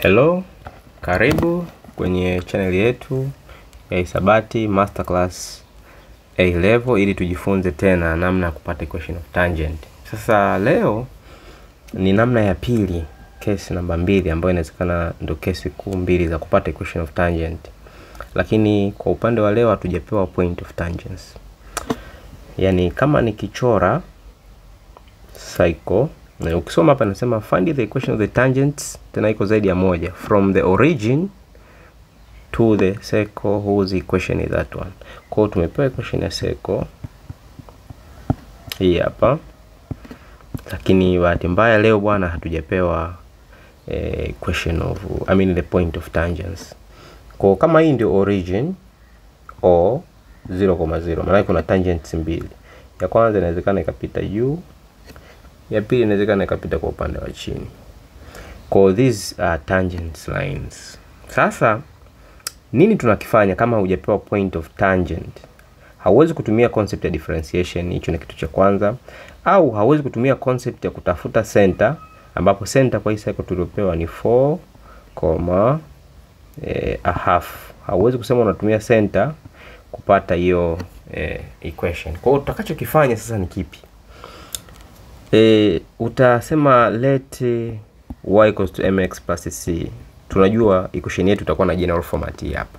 Hello, karibu kwenye channel yetu ya Hisabati Masterclass A level ili tujifunze tena namna ya kupata equation of tangent. Sasa leo ni namna ya pili, case namba 2 ambayo inawezekana ndio case kuu mbili za kupata equation of tangent. Lakini kwa upande wa leo hatujapewa point of tangents. Yaani kama nikichora cycle na ukisoma hapa nasema find the equation of the tangents, tena iko zaidi ya moja, from the origin to the circle whose equation is that one. Kwa hiyo tumepewa equation ya circle hii hapa, lakini bahati mbaya leo bwana hatujapewa equation of the point of tangents. Kwa kama hii ndio origin o 0,0, maana kuna tangents mbili. Ya kwanza inawezekana ikapita juu, ya pili inawezekana ikapita kwa upande wa chini. Kwa these are tangent lines. Sasa nini tunakifanya kama hujapewa point of tangent? Hauwezi kutumia concept ya differentiation, hicho ni kitu cha kwanza, au hauwezi kutumia concept ya kutafuta center, ambapo center kwa hii cycle tuliopewa ni 4, a half. Hauwezi kusema unatumia center kupata hiyo equation. Kwa hiyo utakachokifanya sasa ni kipi? Utasema let y equals to mx plus c. Tunajua equation yetu itakuwa na general format hapa.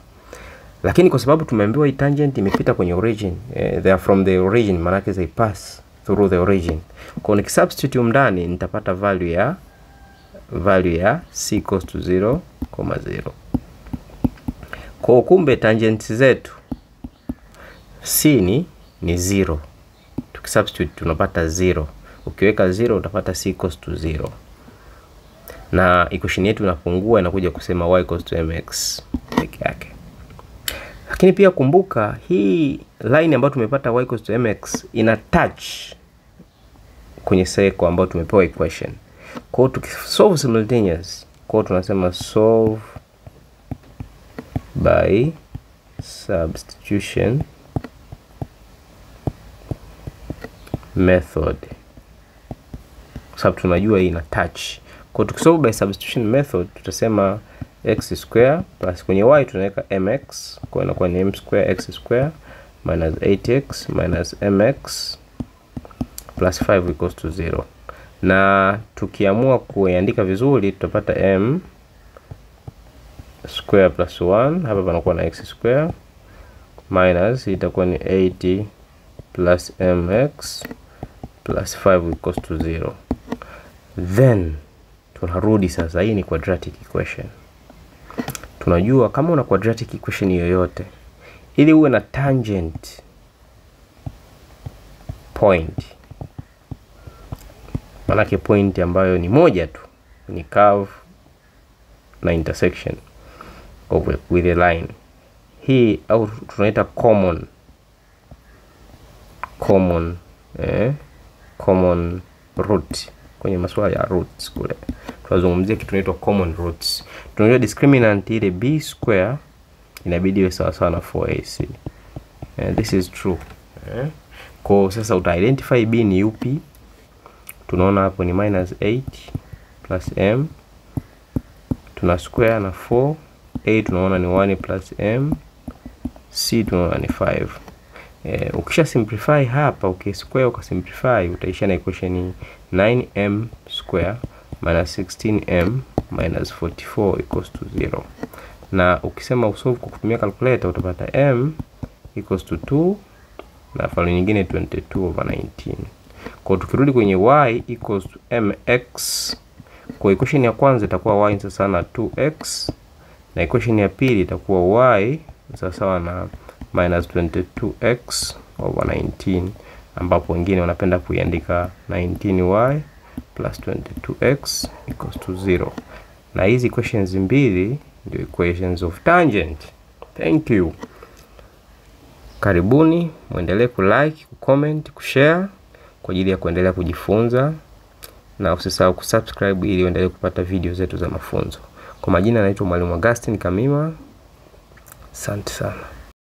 Lakini kwa sababu tumeambiwa hii tangent imepita kwenye origin, they are from the origin, maana yake they pass through the origin. Kwa nikisubstitute ndani nitapata value ya c equals to 0,0. Kwa kumbe tangents zetu c ni 0. Tukisubstitute tunapata 0. Ukiweka 0 utapata c equals to 0. Na equation yetu inapungua, inakuja kusema y equals to mx peke yake. Lakini pia kumbuka hii line ambayo tumepata y equals to mx ina touch kwenye circle ambayo tumepewa equation. Kwa hiyo tukisolve simultaneous, kwa hiyo tunasema solve by substitution method. Sababu tunajua hii ina touch. Kwa tukisolve by substitution method tutasema x square plus kwenye y tunaweka mx, kwa inakuwa ni m square x square minus 8x minus mx plus 5 equals to 0. Na tukiamua kuandika vizuri tutapata m square plus 1, hapa panakuwa na x square minus itakuwa ni 80 plus mx plus 5 equals to 0. Then tunarudi sasa, hii ni quadratic equation. Tunajua kama una quadratic equation yoyote, ili uwe na tangent point, manake point ambayo ni moja tu, ni curve na intersection with a line, hii au tunaita common root. Kwenye masuala ya roots kule tunazungumzia kitu kinaitwa common roots. Tunajua discriminant ile b square inabidi iwe sawa sawa na 4ac. This is true. Kwa sasa uta identify b ni upi. Tunaona hapo ni -8 plus m, tuna square na 4, a tunaona ni 1 plus m, c tunaona ni 5. Ukisha simplify hapa, square ukasimplify, utaishia na equation 9m square minus 16m minus 44 equals to 0. Na ukisema usolve kwa kutumia calculator utapata m equals to 2 na value nyingine 22/19. Kwa tukirudi kwenye y equals to mx, kwa equation ya kwanza itakuwa y sawa na 2x, na equation ya pili itakuwa y sawa na minus 22x/19, ambapo wengine wanapenda kuiandika 19y plus 22x equals to 0. Na hizi equations mbili ndio equations of tangent. Thank you. Karibuni, muendelee kulike, kucomment, kushare kwa ajili ya kuendelea kujifunza, na usisahau kusubscribe ili uendelee kupata video zetu za mafunzo. Kwa majina naitwa Mwalimu Augustine Kamima. Asante sana.